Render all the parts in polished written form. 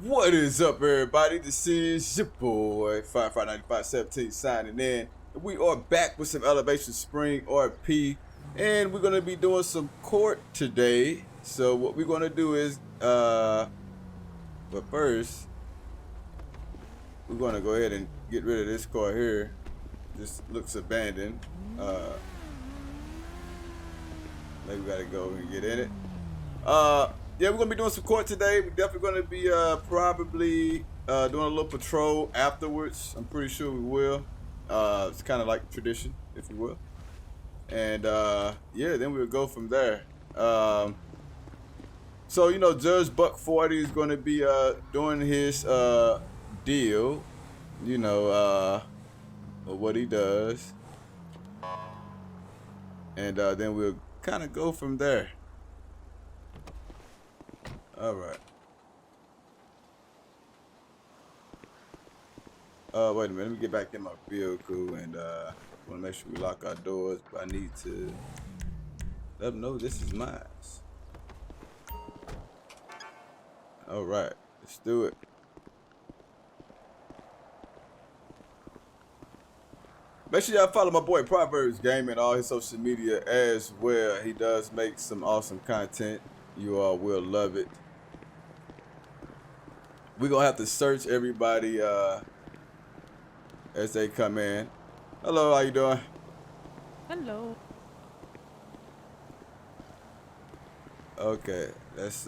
What is up, everybody? This is your boy FireFighter9517 signing in. We are back with some Elevation Spring RP, and we're gonna be doing some court today. So what we're gonna do is, but first, we're gonna go ahead and get rid of this car here. This looks abandoned. Maybe we gotta go and get in it. Yeah, we're gonna be doing some court today. We're definitely gonna be probably doing a little patrol afterwards. I'm pretty sure we will. It's kind of like tradition, if you will. And yeah, then we'll go from there. So you know, Judge Buck 40 is gonna be doing his deal. You know, what he does, and then we'll kind of go from there. All right. Wait a minute. Let me get back in my vehicle and want to make sure we lock our doors. But I need to let them know this is mine. All right. Let's do it. Make sure y'all follow my boy Proverbs Gaming on all his social media as well. He does make some awesome content. You all will love it. We're gonna have to search everybody as they come in. Hello, how you doing? Hello. Okay, that's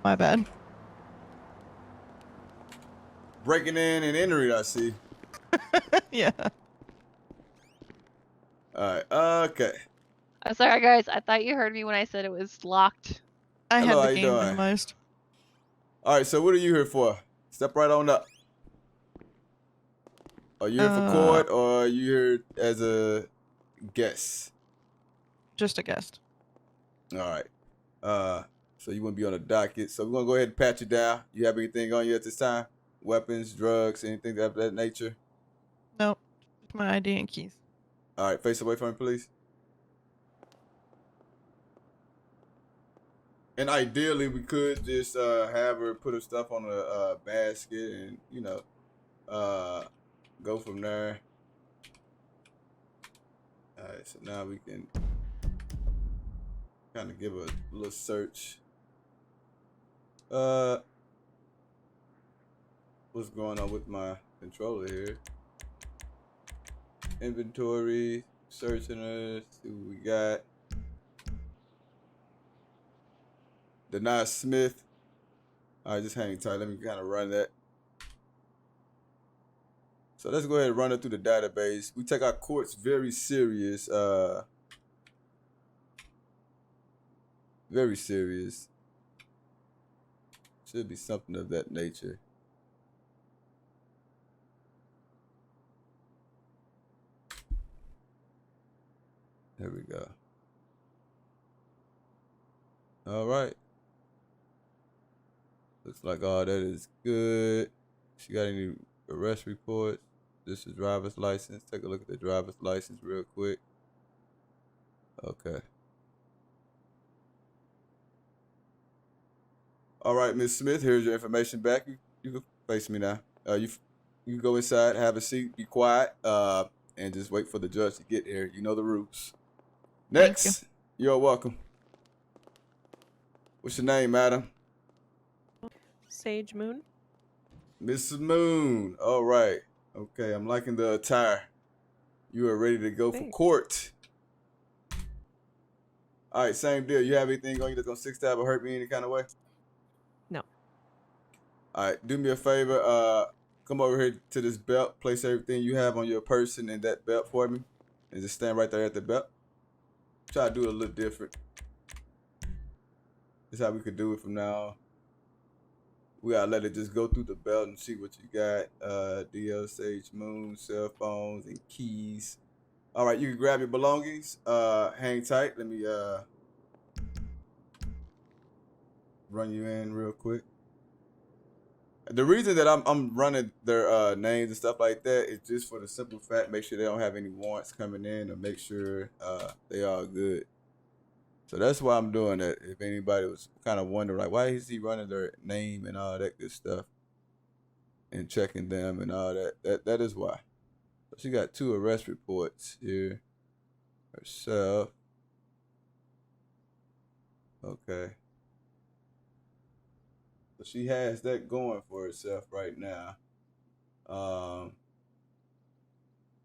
My bad. breaking in and entering, I see. Yeah. Alright, okay. I'm sorry, guys. I thought you heard me when I said it was locked. I Hello, how had the you game doing? minimized. Alright, so what are you here for? Step right on up. Are you here for court or are you here as a guest? Just a guest. Alright. So you want to be on the docket. So we're going to go ahead and pat you down. You have anything on you at this time? Weapons, drugs, anything of that nature? Nope. Just my ID and keys. Alright, face away from me, please. And ideally, we could just have her put her stuff on a basket and, you know, go from there. Alright, so now we can kind of give a little search. What's going on with my controller here? Inventory, searching us, see what we got. Deny Smith. Alright, just hang tight. Let me kind of run that. So let's go ahead and run it through the database. We take our courts very serious. Very serious. Should be something of that nature. There we go. All right. Looks like all that is good. She got any arrest reports? This is driver's license. Take a look at the driver's license real quick. Okay. All right, Ms. Smith, here's your information back. You can face me now. You can go inside, have a seat, be quiet, and just wait for the judge to get here. You know the rules. Next, you're welcome. What's your name, madam? Sage Moon. Mrs. Moon. All right. Okay, I'm liking the attire. You are ready to go for court. All right, same deal. You have anything on you that's gonna six stab or hurt me any kind of way? No. All right, do me a favor. Come over here to this belt. Place everything you have on your person in that belt for me, and just stand right there at the belt. Try to do it a little different. This is how we could do it from now on. We gotta let it just go through the belt and see what you got. DL Sage Moon, cell phones, and keys. All right, you can grab your belongings. Hang tight. Let me run you in real quick. The reason that I'm running their names and stuff like that is just for the simple fact, make sure they don't have any warrants coming in, or make sure they all good. So that's why I'm doing that. If anybody was kind of wondering, like, why is he running their name and all that good stuff, and checking them and all that, that is why. So she got 2 arrest reports here herself. Okay. So she has that going for herself right now.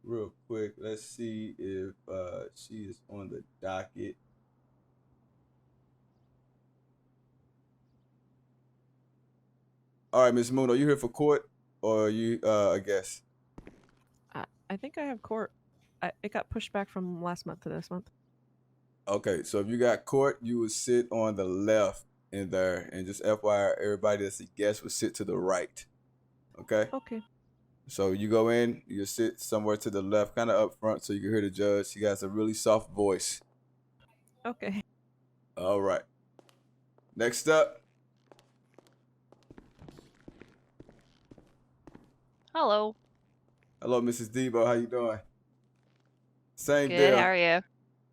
Real quick, let's see if she is on the docket. All right, Miss Moon, are you here for court, or are you a guest? I think I have court. It got pushed back from last month to this month. Okay, so if you got court, you would sit on the left in there, and just FYI, everybody that's a guest would sit to the right. Okay? Okay. So you go in, you sit somewhere to the left, kind of up front, so you can hear the judge. She has a really soft voice. Okay. All right. Next up. Hello. Hello, Mrs. Debo. How you doing? Same Good. deal. How are you?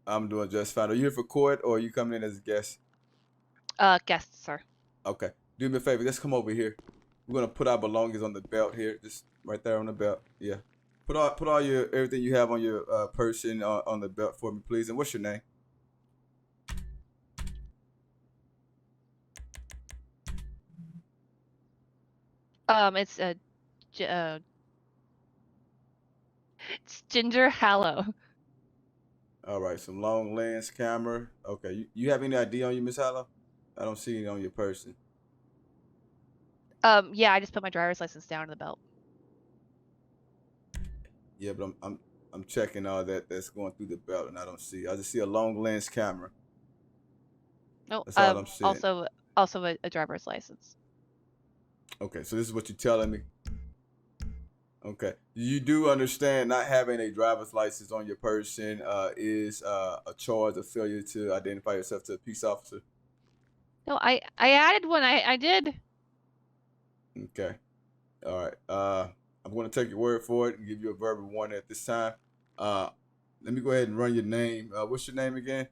I'm doing just fine. Are you here for court, or are you coming in as a guest? Guest, sir. Okay. Do me a favor. Let's come over here. We're gonna put our belongings on the belt here, just right there on the belt. Yeah. Put all your everything you have on your person on the belt for me, please. And what's your name? It's it's Ginger Hallow. All right. Some long lens camera. Okay. You have any ID on you, Miss Hallow? I don't see any on your person. Yeah, I just put my driver's license down in the belt. Yeah, but I'm checking all that's going through the belt, and I don't see. I just see a long lens camera. No, That's all I'm seeing. also a driver's license. Okay, so this is what you're telling me. Okay, you do understand not having a driver's license on your person is a charge of failure to identify yourself to a peace officer. No, I added one. I did. Okay, all right. I'm going to take your word for it and give you a verbal warning at this time. Let me go ahead and run your name. What's your name again?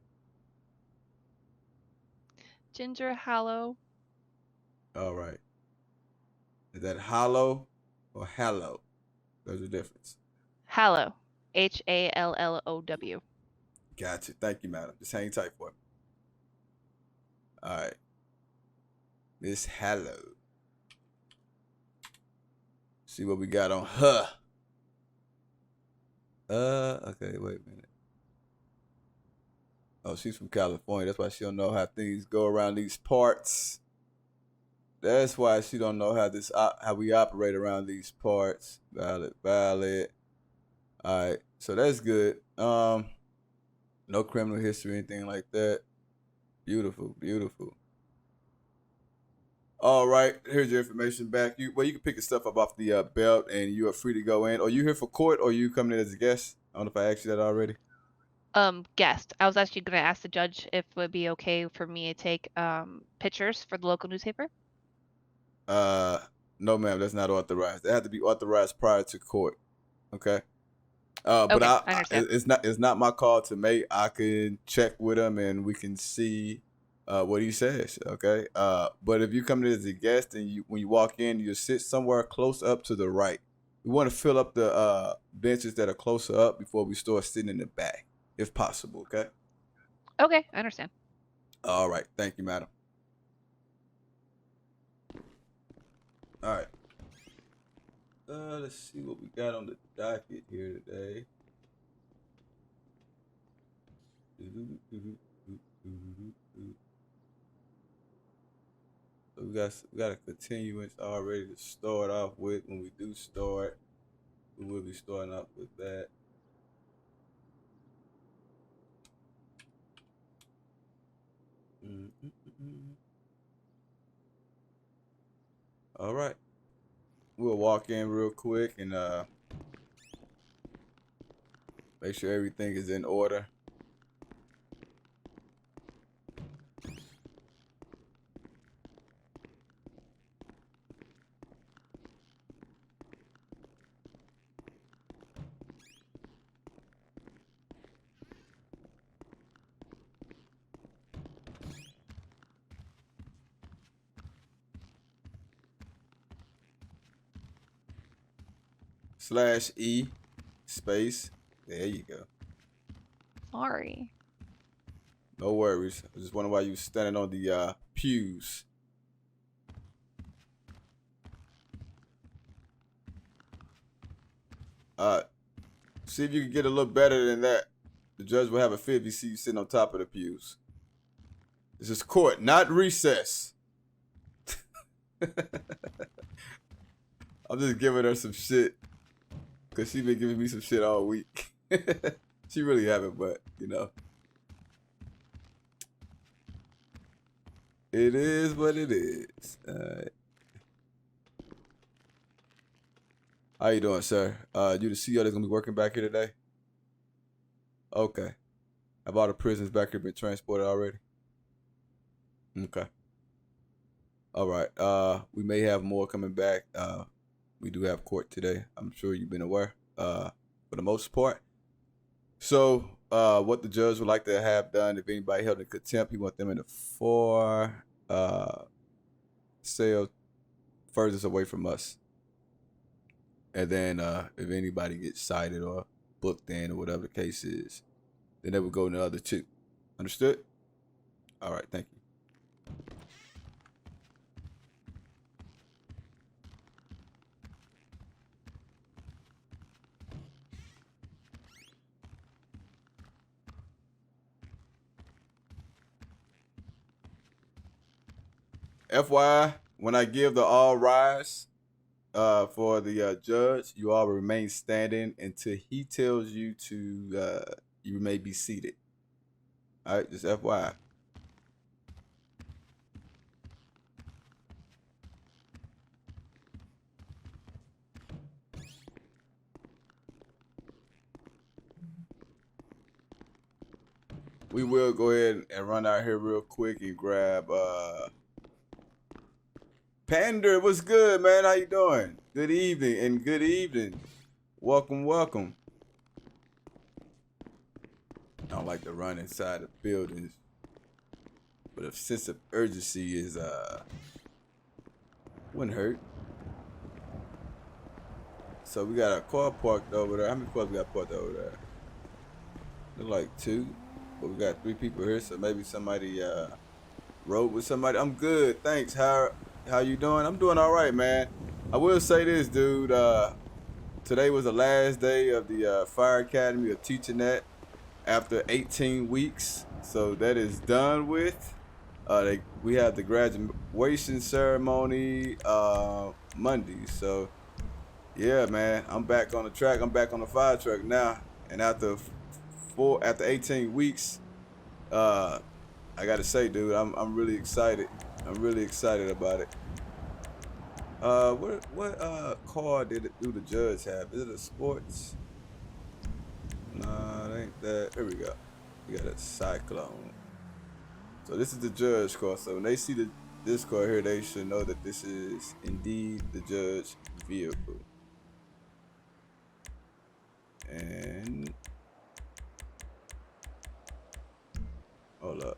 Ginger Hallow. All right. Is that hollow or hallow? There's a difference. Hallow. Hallow. Gotcha. Thank you, madam. Just hang tight for me. All right. Miss Hallow. See what we got on her. Okay, wait a minute. Oh, she's from California. That's why she don't know how things go around these parts. That's why she don't know how we operate around these parts. Valid. All right, so that's good. No criminal history, anything like that. Beautiful. All right, here's your information back. You can pick your stuff up off the belt, and you are free to go in. Are you here for court, or are you coming in as a guest? I don't know if I asked you that already. Guest. I was actually gonna ask the judge if it would be okay for me to take pictures for the local newspaper. No, ma'am, that's not authorized. They have to be authorized prior to court. Okay. But Okay, I understand. it's not my call to make. I can check with him and we can see what he says. Okay. But if you come in as a guest and when you walk in, you sit somewhere close up to the right. We want to fill up the benches that are closer up before we start sitting in the back, if possible. Okay. Okay, I understand. All right. Thank you, madam. All right. Let's see what we got on the docket here today. So we got a continuance already to start off with. When we do start, we will be starting off with that. All right. We'll walk in real quick and make sure everything is in order. /E space. There you go. Sorry. No worries. I just wonder why you was standing on the pews. See if you can get a little better than that. The judge will have a fit if you see you sitting on top of the pews. This is court, not recess. I'm just giving her some shit because she been giving me some shit all week. She really haven't, but you know. It is what it is. How you doing, sir? You the CEO that's gonna be working back here today? Okay. Have all the prisoners back here been transported already? Okay. All right. We may have more coming back. We do have court today. I'm sure you've been aware. For the most part. So, what the judge would like to have done, if anybody held in contempt, he want them in the 4 cell furthest away from us. And then if anybody gets cited or booked in or whatever the case is, then they would go in the other 2. Understood? All right, thank you. FYI, when I give the all rise for the judge, you all remain standing until he tells you to you may be seated. All right, just FYI. We will go ahead and run out here real quick and grab Pander. What's good, man? How you doing? Good evening and good evening. Welcome, welcome. I don't like to run inside of buildings, but a sense of urgency is wouldn't hurt. So we got a car parked over there. How many cars we got parked over there? Look like 2, but we got 3 people here. So maybe somebody rode with somebody. I'm good, thanks. How you doing? I'm doing all right, man. I will say this, dude. Today was the last day of the Fire Academy of teaching that after 18 weeks. So that is done with. We have the graduation ceremony Monday. So yeah, man, I'm back on the track. I'm back on the fire truck now. And after 18 weeks, I gotta say, dude, I'm really excited. I'm really excited about it. What car do the judge have? Is it a sports? Nah, it ain't that. Here we go. We got a Cyclone. So this is the judge car. So when they see this car here, they should know that this is indeed the judge vehicle. And hold up.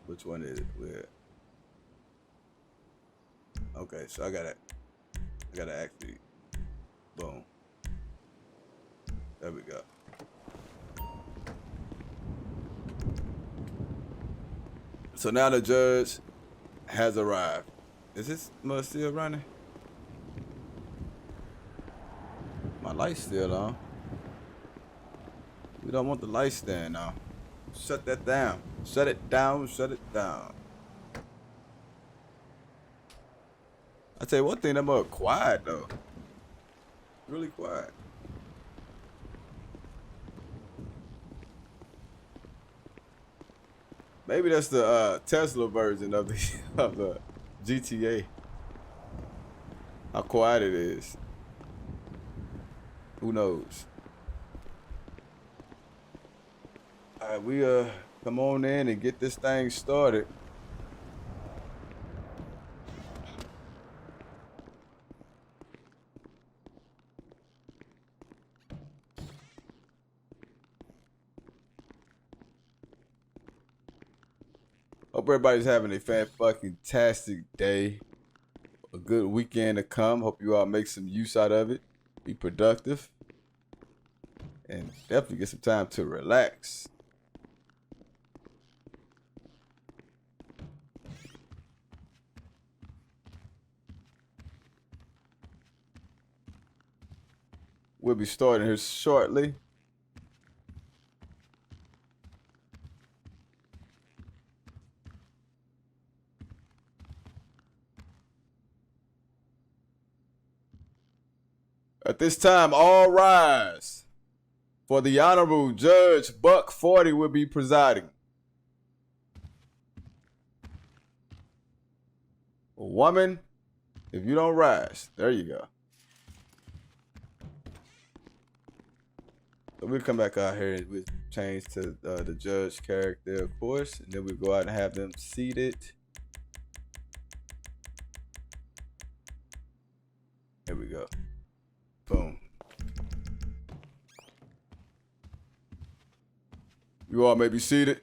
Which one is it? Where? Okay, so I gotta actually, boom. There we go. So now the judge has arrived. Is this mud still running? My light's still on. We don't want the light stand on. Shut that down. Shut it down. Shut it down. I tell you one thing, that mug quiet though. Really quiet. Maybe that's the Tesla version of the GTA. How quiet it is. Who knows? All right, we come on in and get this thing started. Hope everybody's having a fan-fucking-tastic day a good weekend to come. Hope you all make some use out of it. Be productive. And definitely get some time to relax. We'll be starting here shortly. At this time, all rise. For the Honorable Judge Buck 40 will be presiding. A woman, if you don't rise, there you go. So we'll come back out here and we'll change to the judge character, of course, and then we'll go out and have them seated. Here we go. Boom. You all may be seated.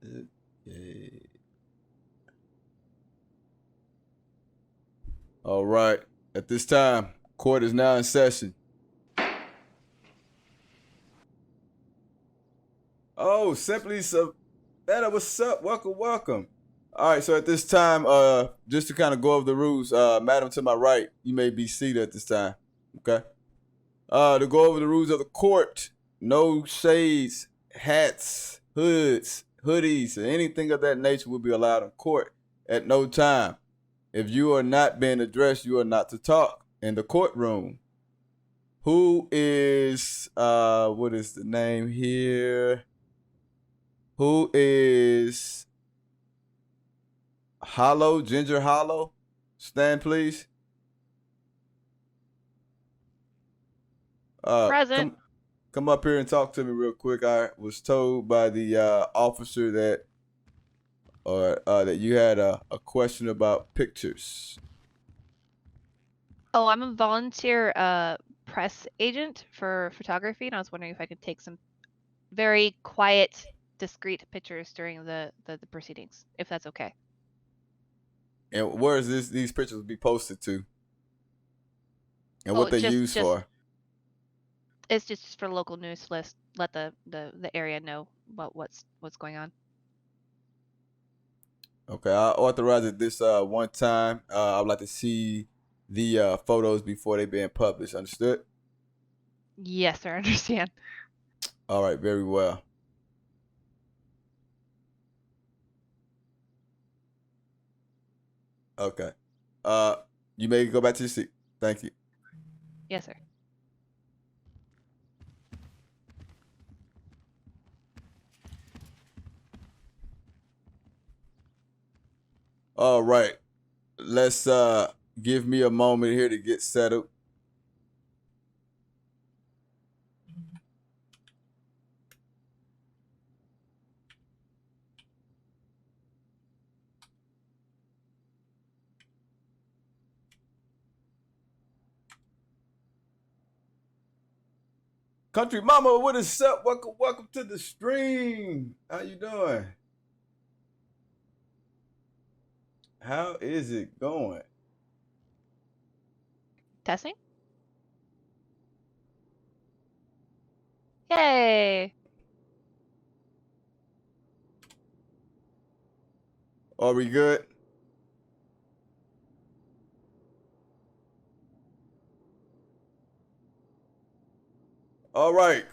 Okay. All right. At this time, court is now in session. Oh, simply so. What's up? Welcome, welcome. All right, so at this time, just to kind of go over the rules, madam to my right, you may be seated at this time, okay? To go over the rules of the court, no shades, hats, hoods, hoodies, or anything of that nature will be allowed in court at no time. If you are not being addressed, you are not to talk in the courtroom. Who is, what is the name here? Who is... Hollow, Ginger Hollow, stand please. Present. Come up here and talk to me real quick. I was told by the officer that that you had a question about pictures. Oh, I'm a volunteer press agent for photography, and I was wondering if I could take some very quiet, discreet pictures during the proceedings, if that's okay. And where is these pictures be posted to? And what they use for? It's just for local news list. Let the area know about what's going on. Okay, I authorize it this one time. I would like to see the photos before they being published. Understood? Yes, sir. I understand. All right, very well. Okay. You may go back to your seat. Thank you. Yes, sir. All right. Let's give me a moment here to get settled. Country Mama, what is up? Welcome to the stream. How you doing? How is it going? Testing? Yay! Are we good? All right.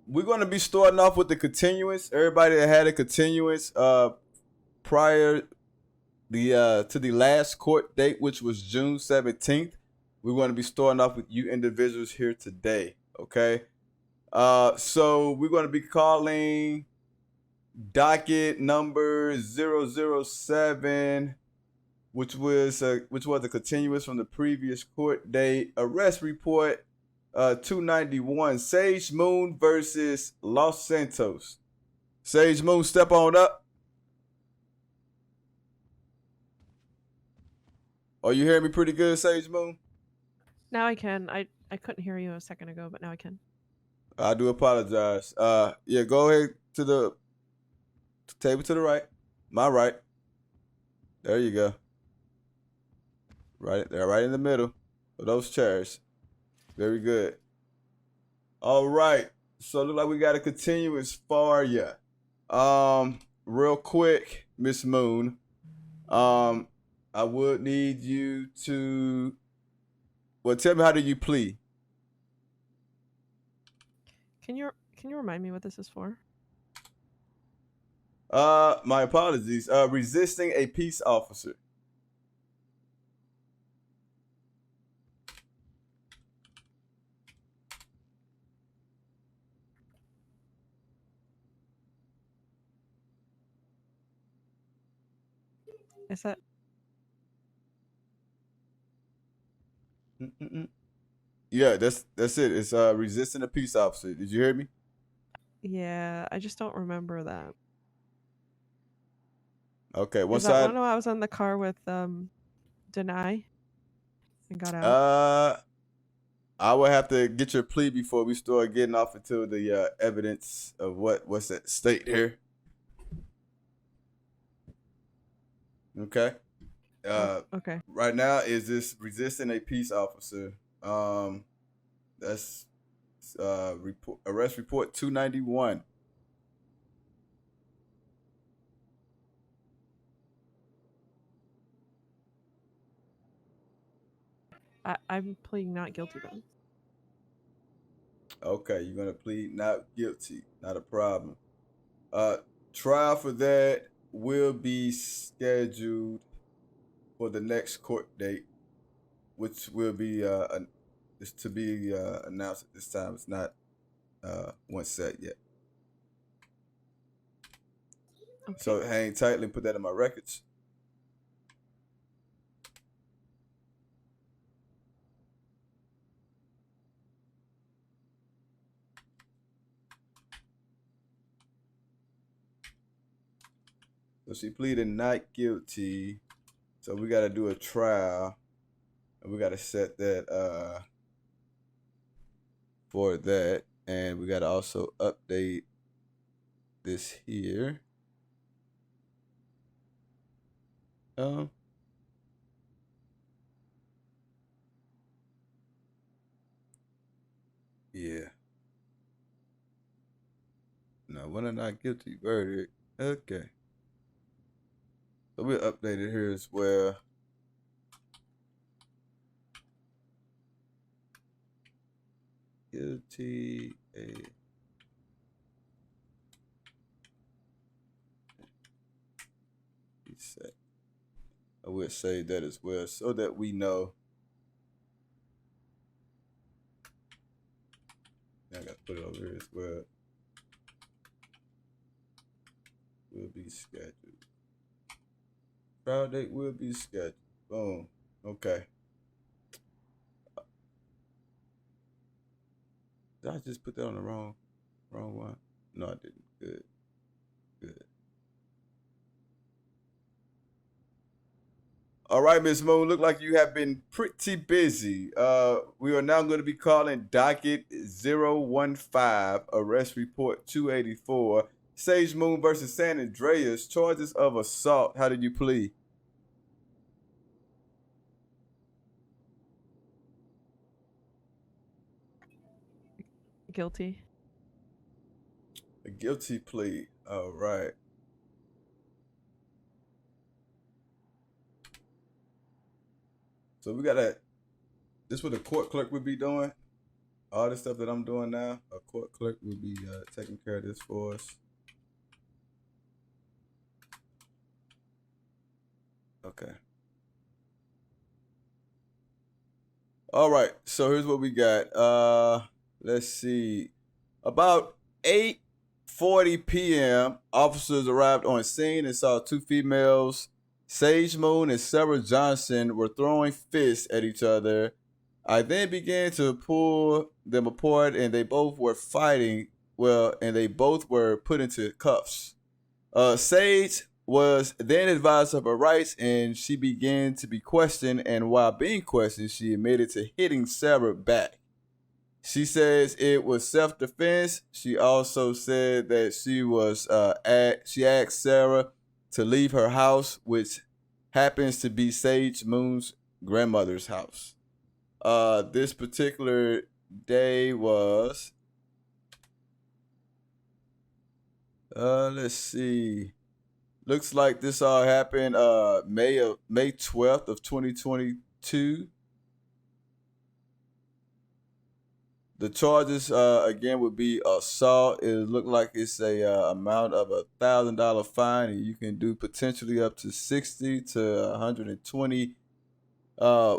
We're going to be starting off with the continuance. Everybody that had a continuance prior to the last court date, which was June 17th, we're going to be starting off with you individuals here today, okay? So we're going to be calling docket number 007, which was a continuance from the previous court date. Arrest report 291, Sage Moon versus Los Santos. Sage Moon, step on up. Are you hearing me pretty good, Sage Moon? Now I can. I couldn't hear you a second ago, but now I can. I do apologize. Yeah, go ahead to the Table to the right. My right. There you go. Right there, right in the middle of those chairs. Very good. All right. So it look like we got to continue as far, yeah. Real quick, Miss Moon. I would need you to. Well, tell me, how do you plead? Can you remind me what this is for? My apologies. Resisting a peace officer. Is that Yeah, that's it. It's resisting a peace officer. Did you hear me? yeah, I just don't remember that. Okay, one Is that side. one I was on the car with Deny and got out? I would have to get your plea before we start getting off into the evidence of what's at stake here. Okay. Okay. Right now, is this resisting a peace officer? That's arrest report 291. I'm pleading not guilty then. Okay, you're gonna plead not guilty. Not a problem. Trial for that will be scheduled for the next court date, which will be is to be announced at this time. It's not one set yet. Okay. So hang tightly and put that in my records. So she pleaded not guilty. So we got to do a trial, and we got to set that for that, and we got to also update this here. Yeah. No, when a not guilty verdict. Okay. So we'll update it here as well. Guilty a reset. I will save that as well so that we know. I gotta put it over here as well. Will be scheduled. Trial date will be scheduled. Boom. Okay. Did I just put that on the wrong one? No, I didn't. Good. All right, Ms. Moon, look like you have been pretty busy. We are now going to be calling docket 015, arrest report 284, Sage Moon versus San Andreas, charges of assault. How did you plead? Guilty. A guilty plea. All right. So we got to, this is what the court clerk would be doing. All the stuff that I'm doing now, a court clerk will be taking care of this for us. Okay. All right. So here's what we got. Let's see. About 8:40 p.m., officers arrived on scene and saw two females, Sage Moon and Sarah Johnson, were throwing fists at each other. I then began to pull them apart, and they both were fighting. Well, and they both were put into cuffs. Sage was then advised of her rights, and she began to be questioned. And while being questioned, she admitted to hitting Sarah back. She says it was self-defense. She also said that she asked Sarah to leave her house, which happens to be Sage Moon's grandmother's house. This particular day was let's see. Looks like this all happened May 12th of 2022. The charges again would be assault. It looked like it's a amount of $1,000 fine, and you can do potentially up to 60 to 120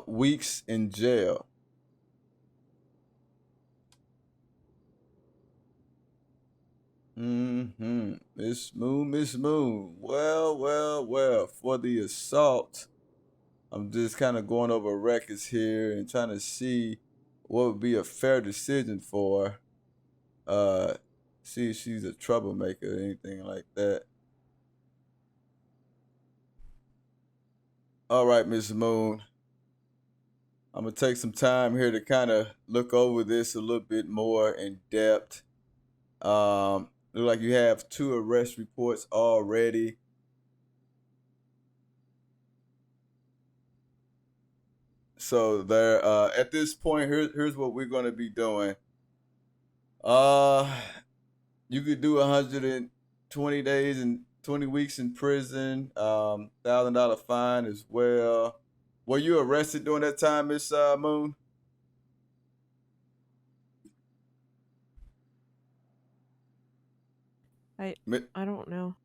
weeks in jail. Miss Moon. Well. For the assault, I'm just kind of going over records here and trying to see what would be a fair decision for see if she's a troublemaker or anything like that. All right, Miss Moon. I'm gonna take some time here to kind of look over this a little bit more in depth. Look like you have 2 arrest reports already. So there, at this point, here's what we're gonna be doing. You could do 120 days and 20 weeks in prison. $1,000 fine as well. Were you arrested during that time, Miss Moon? I don't know.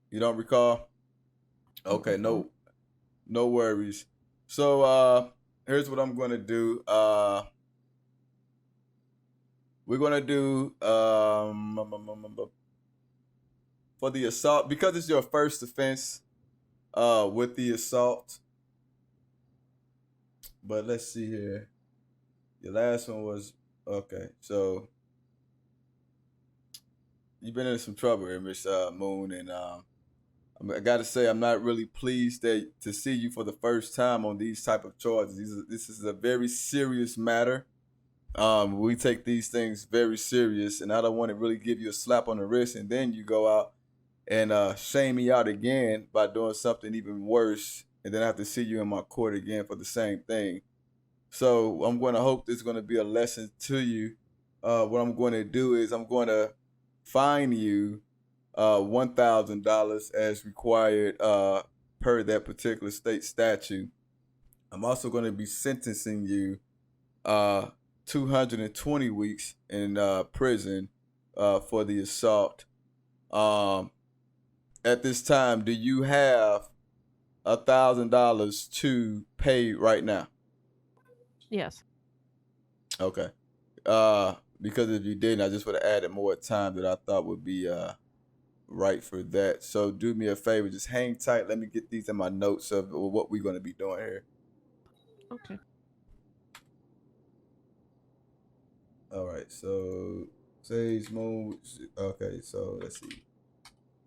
You don't recall? Okay, Mm-mm. no worries. So here's what I'm gonna do. We're gonna do for the assault, because it's your first offense with the assault. But let's see here. Your last one was okay. So you've been in some trouble here, Miss Moon, and I gotta say I'm not really pleased to see you for the first time on these type of charges. This is a very serious matter. We take these things very serious, and I don't want to really give you a slap on the wrist and then you go out and shame me out again by doing something even worse, and then I have to see you in my court again for the same thing. So I'm going to hope this is going to be a lesson to you. What I'm going to do is I'm going to fine you $1,000 as required per that particular state statute. I'm also going to be sentencing you 220 weeks in prison for the assault. At this time, do you have $1,000 to pay right now? Yes. Okay. Because if you didn't, I just would have added more time that I thought would be right for that. So do me a favor, just hang tight. Let me get these in my notes of what we're going to be doing here. Okay. All right. So Sage Moon. Okay. So let's see.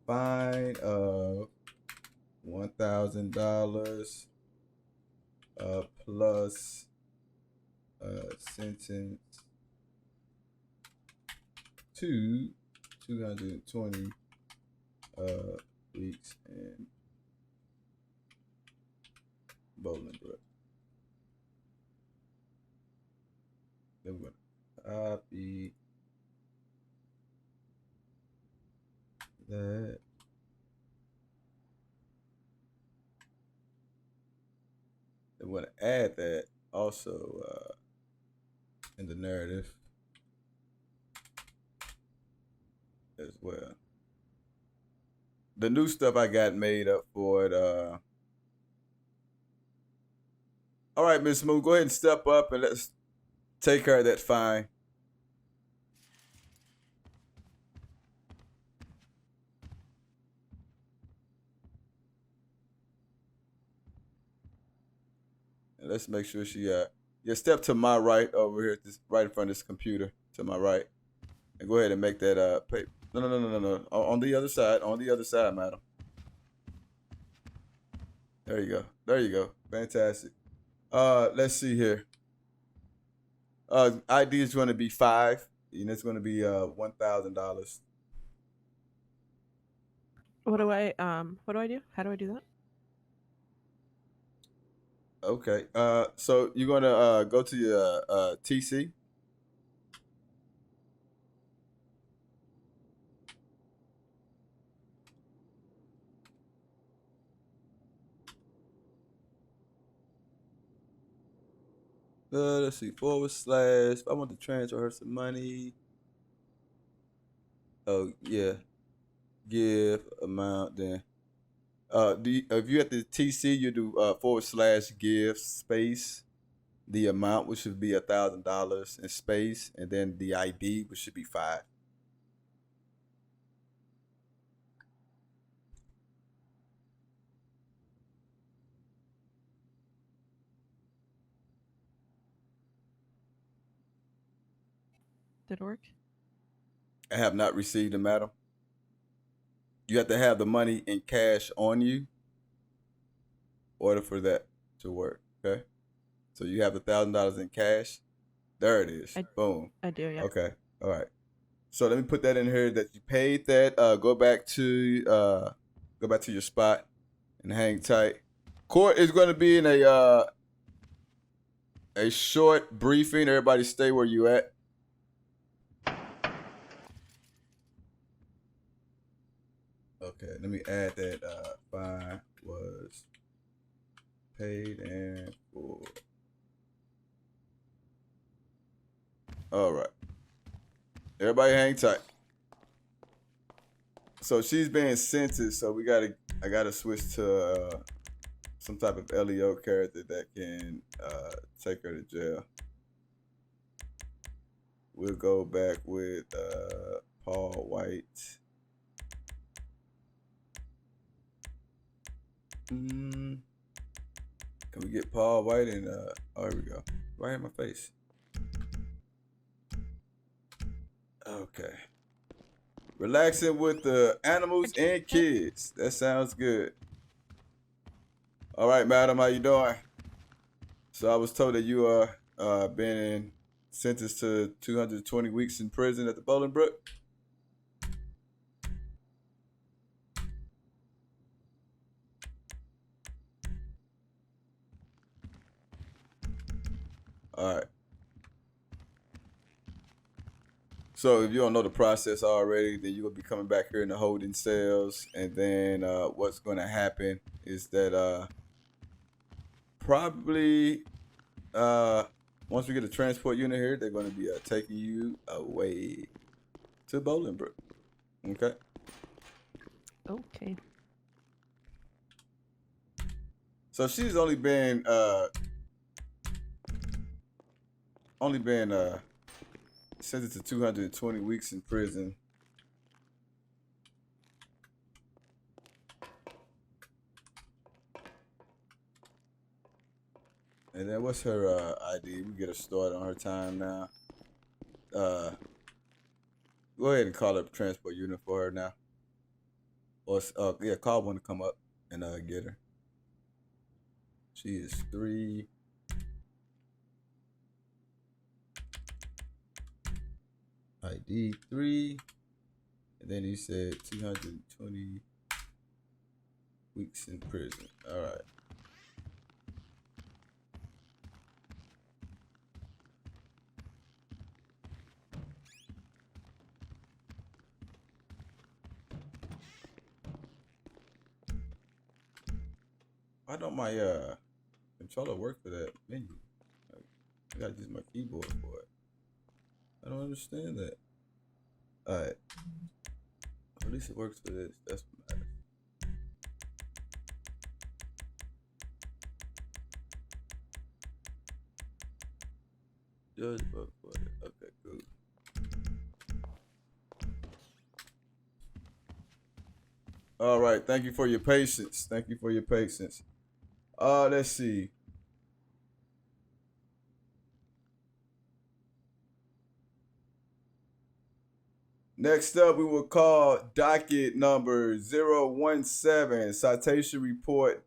Fine of $1,000 plus sentence to 220 weeks in Bolingbrook. Then we're gonna copy that. Then we're gonna add that also in the narrative as well. The new stuff I got made up for it. All right, Miss Moon, go ahead and step up and let's take care of that fine. And let's make sure she step to my right over here, right in front of this computer, to my right. And go ahead and make that pay. No. On the other side, madam. There you go. Fantastic. Let's see here. ID is going to be 5, and it's going to be $1,000. What do I do? How do I do that? Okay. So you're gonna go to your TC. Let's see, / if I want to transfer her some money. Oh yeah, give amount then. If you at the TC, you do / give space the amount, which should be $1,000 in space, and then the ID, which should be 5. Did it work? I have not received the madam. You have to have the money in cash on you in order for that to work. Okay. So you have $1,000 in cash. There it is. Boom. I do, yeah. Okay. All right. So let me put that in here that you paid that. Go back to your spot and hang tight. Court is going to be in a short briefing. Everybody stay where you at. Okay, let me add that fine was paid and full. All right. Everybody hang tight. So she's being sentenced, so I gotta switch to some type of LEO character that can take her to jail. We'll go back with Paul White. Can we get Paul White and oh, here we go. Right in my face. Okay. Relaxing with the animals and kids. That sounds good. All right, madam, how you doing? So I was told that you are being sentenced to 220 weeks in prison at the Bolingbrook. All right. So if you don't know the process already, then you're going to be coming back here in the holding cells. And then what's going to happen is that probably once we get a transport unit here, they're going to be taking you away to Bolingbrook. Okay? Okay. So she's only been sentenced to 220 weeks in prison. And then what's her ID? We get her started on her time now. Go ahead and call up a transport unit for her now. Or yeah, call one to come up and get her. She is 3. ID 3. And then he said 220 weeks in prison. All right. Why don't my controller work for that menu? I gotta use my keyboard for it. I don't understand that. Alright. At least it works for this. That's what matters. Judge vote for it. Okay, cool. Alright, thank you for your patience. Thank you for your patience. Let's see. Next up, we will call docket number 017, citation report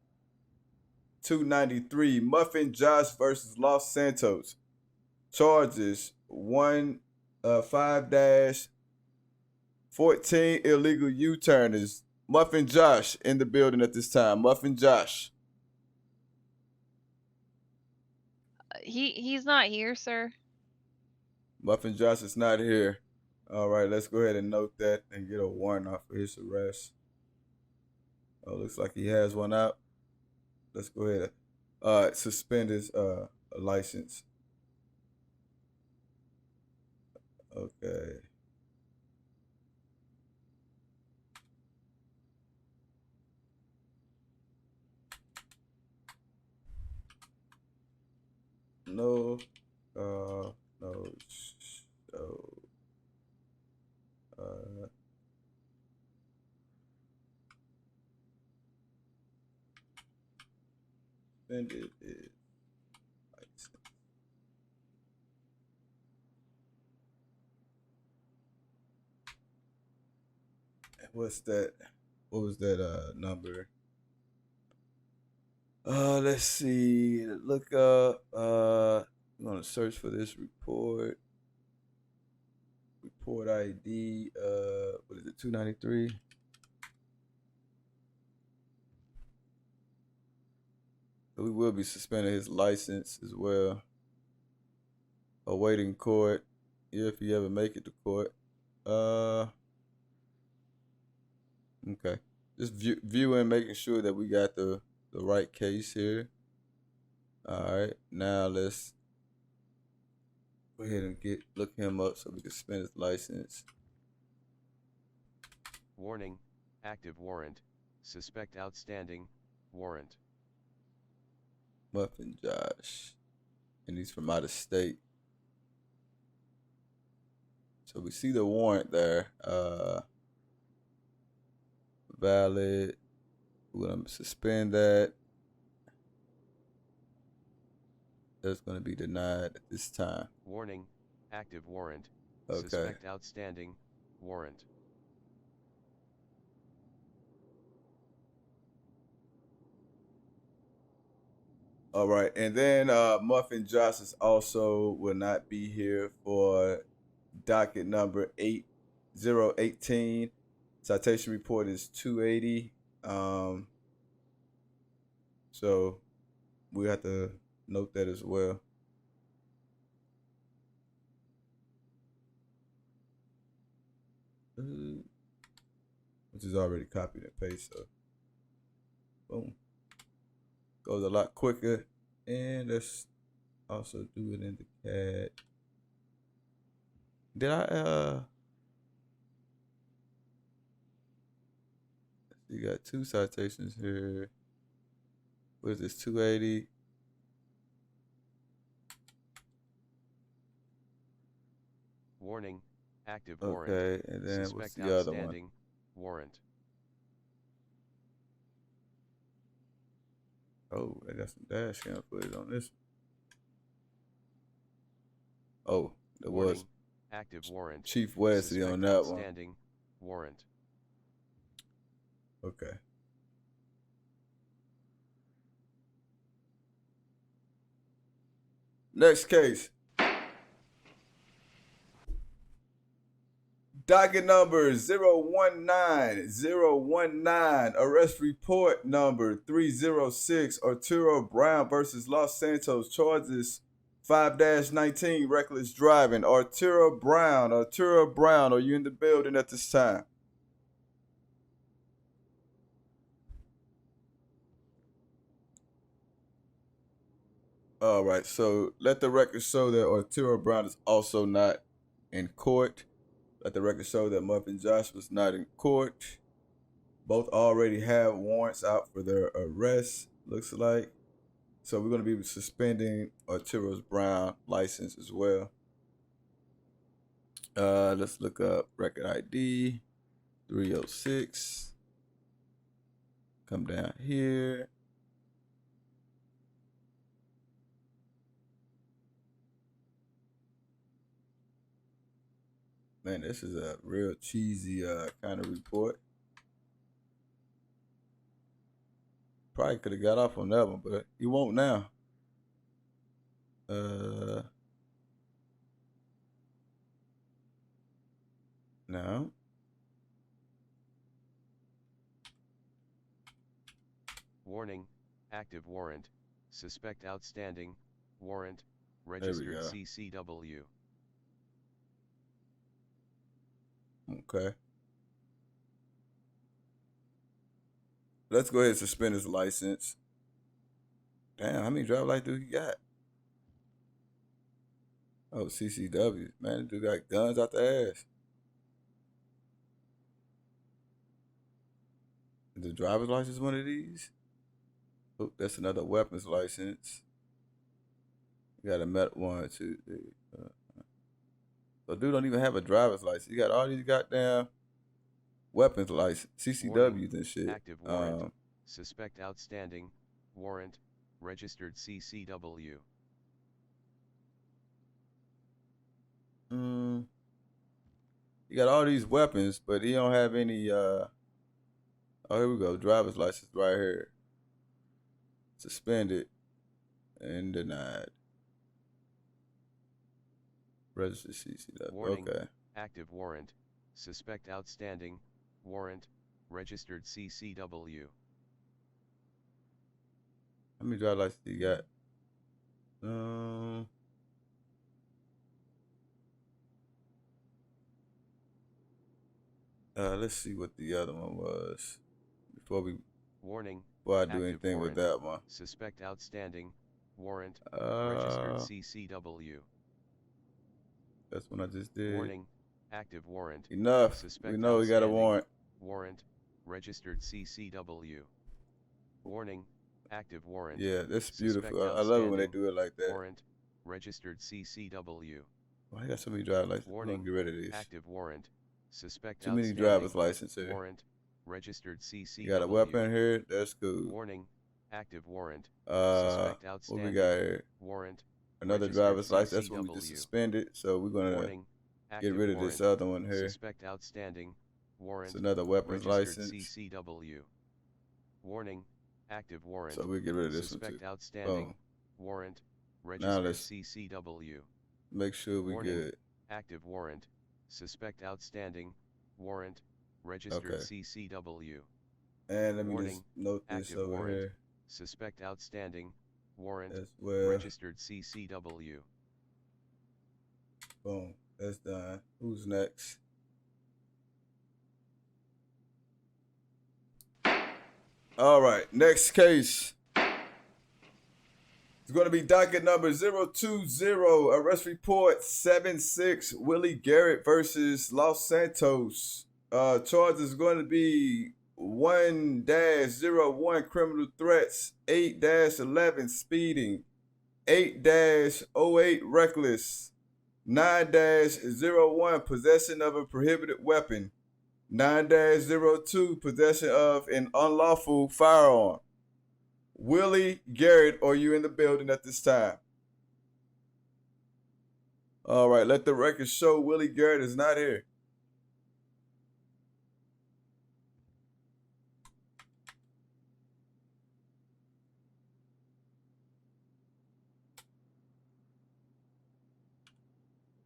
293, Muffin Josh versus Los Santos. charges. 5-14 illegal U-turners. Muffin Josh in the building at this time. Muffin Josh. He's not here, sir. Muffin Josh is not here. All right, let's go ahead and note that and get a warrant out for his arrest. Oh, looks like he has one out. Let's go ahead and suspend his license. Okay. No, no show. Suspended his license. What's that? What was that number? Let's see. Look up. I'm gonna search for this report. Report ID. What is it? 293. So we will be suspending his license as well. Awaiting court, if you ever make it to court. Okay. Just viewing, making sure that we got the right case here. All right. Now let's go ahead and look him up so we can suspend his license. Warning, active warrant, suspect outstanding, warrant. Muffin Josh. And he's from out of state. So we see the warrant there. Valid. We're going to suspend that. That's going to be denied at this time. Warning, active warrant, Okay. suspect outstanding, warrant. All right, and then Muffin Josh is also will not be here for docket number 8018. Citation report is 280. So we have to note that as well. Which is already copied and pasted. So boom. Goes a lot quicker. And let's also do it in the CAD. Did I you got 2 citations here. What is this? 280. Warning, active warrant. Okay, and then suspect what's the other outstanding, one? warrant. Oh, I got some dash cam footage on this. Oh, there Warning, was active warrant. Chief Wesley on that one. Outstanding, warrant. Okay. Next case. Docket number 019019. Arrest report number 306. Arturo Brown versus Los Santos. Charges 5-19 reckless driving. Arturo Brown, are you in the building at this time? All right, so let the record show that Arturo Brown is also not in court. Let the record show that Muffin Josh was not in court. Both already have warrants out for their arrest, looks like. So we're going to be suspending Arturo Brown license as well. Let's look up record ID 306. Come down here. Man, this is a real cheesy kind of report. Probably could have got off on that one, but he won't now. Warning, active warrant, suspect outstanding, warrant, we registered go. CCW. Okay. Let's go ahead and suspend his license. Damn, how many driver licenses do he got? Oh, CCW. Man, this dude got guns out the ass. Is the driver's license one of these? Oh, that's another weapons license. You got a metal 1, 2, 3. So dude don't even have a driver's license. You got all these goddamn weapons license, CCWs and shit. Active warrant, suspect outstanding, warrant, registered CCW. You got all these weapons, but he don't have any. Oh, here we go. Driver's license right here. Suspended and denied. Registered CCW. Warning, Okay. active warrant, suspect outstanding, warrant, registered CCW. How many driver's licenses you got? Let's see what the other one was before I do anything with that one. Suspect outstanding, warrant, registered CCW. That's what I just did. Warning, active warrant. Enough. Suspect We know we got a warrant. Warrant, registered CCW. Warning, active warrant. Yeah, that's beautiful. I love it when they do it like that. Warrant, registered CCW. Why you got so many driver's licenses? Warning, get rid of these. Active warrant. Suspect too many driver's licenses here. Warrant, registered CCW. You got a weapon here? That's cool. Warning, active warrant. Suspect outstanding. What we got here? Warrant. Another driver's license. That's what we just suspended. So we're gonna get rid of this other one here. Suspect outstanding. Warrant. It's another weapons license. CCW. Warning, active warrant. So we get rid of this one too. Suspect outstanding. Warrant. Registered CCW. Make sure we good. Active warrant. Suspect outstanding. Warrant. Registered CCW. And let me just note this over warrant. here. Suspect outstanding. Warrant. As well. Registered CCW. Boom. That's done. Who's next? All right. Next case. It's going to be docket number 020, arrest report 76, Willie Garrett versus Los Santos. Charge is going to be 1-01 criminal threats, 8-11 speeding, 8-08 reckless, 9-01 possession of a prohibited weapon, 9-02 possession of an unlawful firearm. Willie Garrett, are you in the building at this time? All right, let the record show Willie Garrett is not here.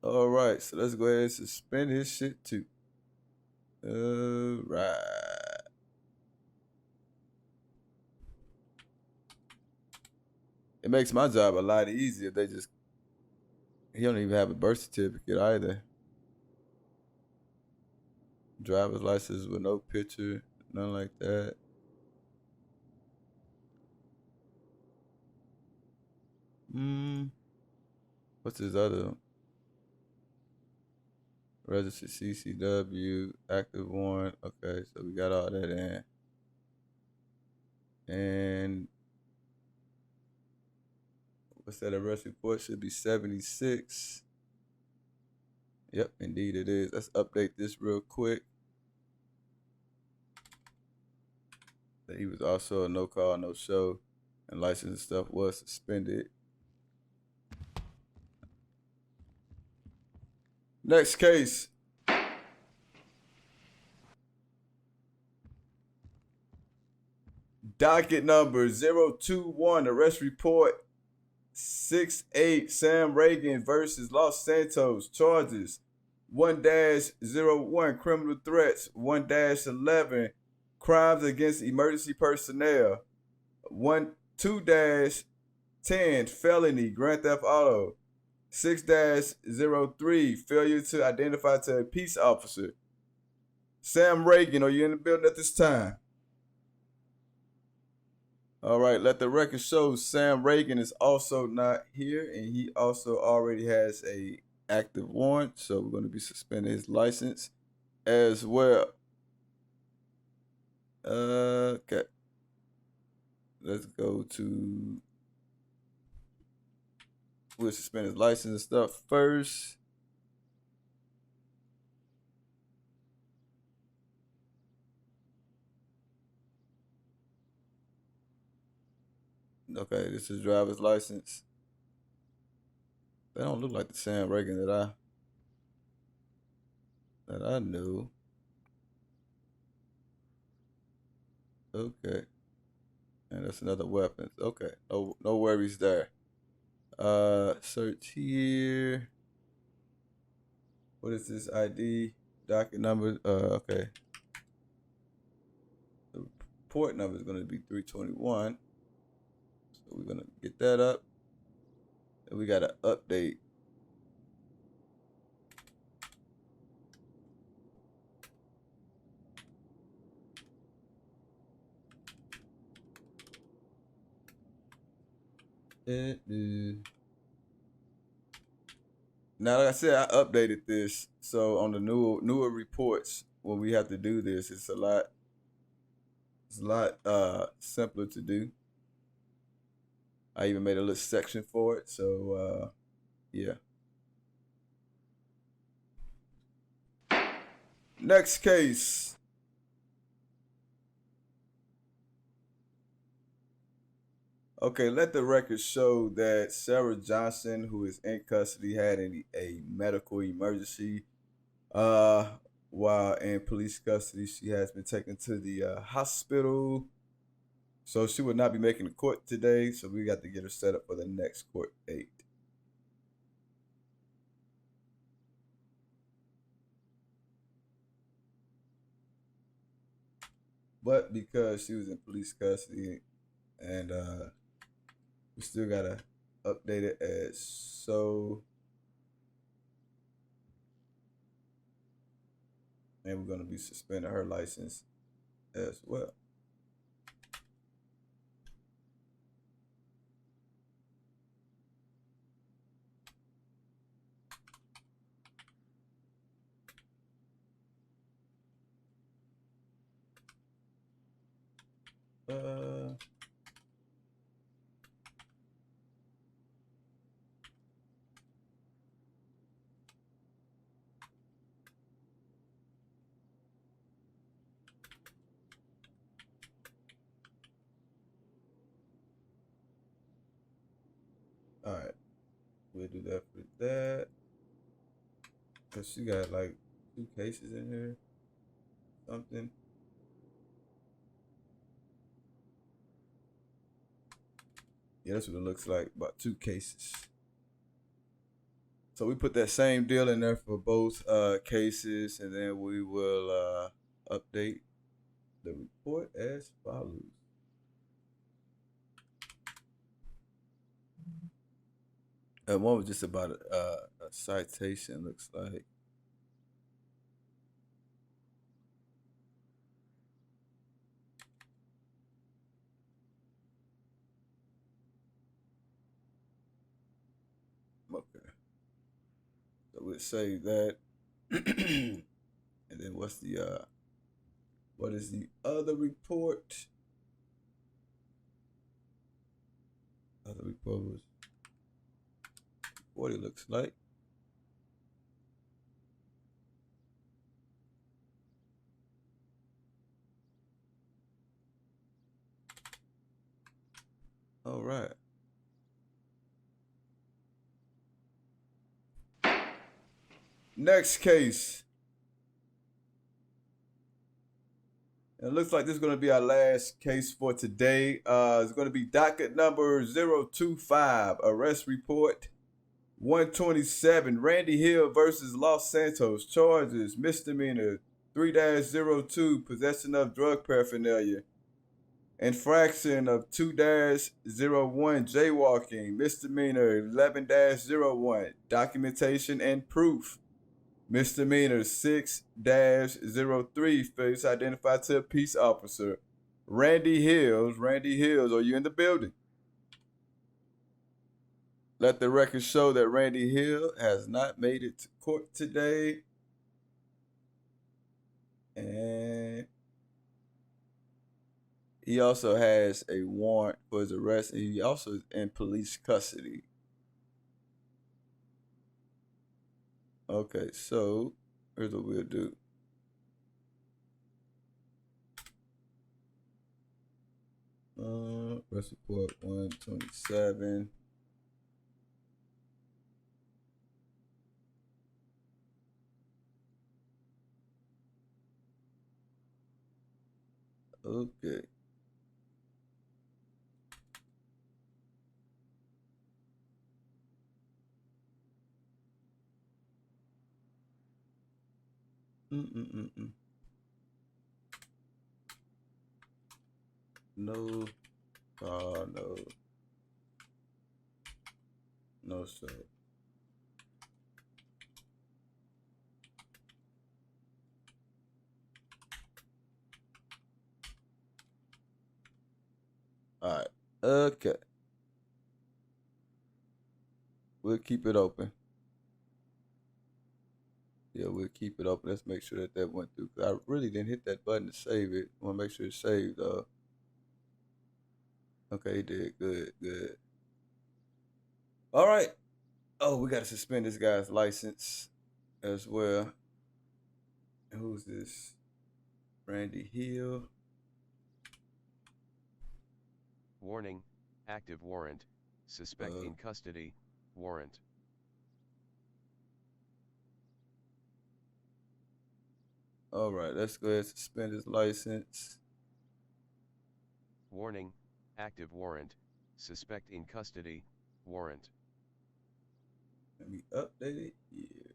All right, so let's go ahead and suspend his shit too. All right. It makes my job a lot easier if he don't even have a birth certificate either. Driver's license with no picture, nothing like that. What's his other one? Registered CCW, active warrant. Okay, so we got all that in. And what's that arrest report? Should be 76. Yep, indeed it is. Let's update this real quick. That he was also a no call, no show, and license and stuff was suspended. Next case. Docket number 021, arrest report 68, Sam Reagan versus Los Santos. Charges 1-01 criminal threats, 1-11 crimes against emergency personnel, 2-10 felony Grand Theft Auto. 6-03 failure to identify to a peace officer. Sam Reagan, are you in the building at this time? All right, let the record show Sam Reagan is also not here, and he also already has a active warrant, so we're going to be suspending his license as well. Okay. Let's go to, we'll suspend his license and stuff first. Okay, this is driver's license. They don't look like the Sam Reagan that I knew. Okay. And that's another weapon. Okay, no worries there. Search here. What is this ID? Docket number. Okay. The port number is going to be 321. So we're going to get that up. And we got to update. Now, like I said, I updated this. So on the newer reports, when we have to do this, it's a lot simpler to do. I even made a little section for it. So yeah. Next case. Okay, let the record show that Sarah Johnson, who is in custody, had a medical emergency. While in police custody, she has been taken to the hospital. So she will not be making the court today. So we got to get her set up for the next court date. But because she was in police custody and we still gotta update it as so. And we're gonna be suspending her license as well. All right, we'll do that for that. Cause she got like 2 cases in here, something. Yeah, that's what it looks like, about 2 cases. So we put that same deal in there for both cases, and then we will update the report as follows. And one was just about a citation, looks like. Okay. So we'll save that. And then what is the other report? Other report was what it looks like. All right. Next case. It looks like this is going to be our last case for today. It's going to be docket number 025, arrest report 127, Randy Hill versus Los Santos. Charges, misdemeanor 3-02, possession of drug paraphernalia. Infraction of 2-01 jaywalking, misdemeanor 11-01 documentation and proof, misdemeanor 6-03 failure to identify to a peace officer. Randy Hills, are you in the building? Let the record show that Randy Hill has not made it to court today. And he also has a warrant for his arrest, and he also is in police custody. Okay, so here's what we'll do. Arrest report 127. Okay. No. No. No, sir. All right. Okay. We'll keep it open. Yeah, we'll keep it open. Let's make sure that that went through. I really didn't hit that button to save it. I want to make sure it's saved, though. Okay, he did. Good, good. All right. Oh, we got to suspend this guy's license as well. Who's this? Randy Hill. Warning, active warrant, suspect in custody, warrant. All right, let's go ahead and suspend his license. Warning, active warrant, suspect in custody, warrant. Let me update it. Yeah.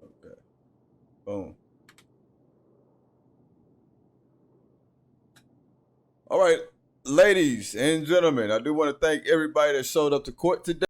Okay. Boom. All right, ladies and gentlemen, I do want to thank everybody that showed up to court today.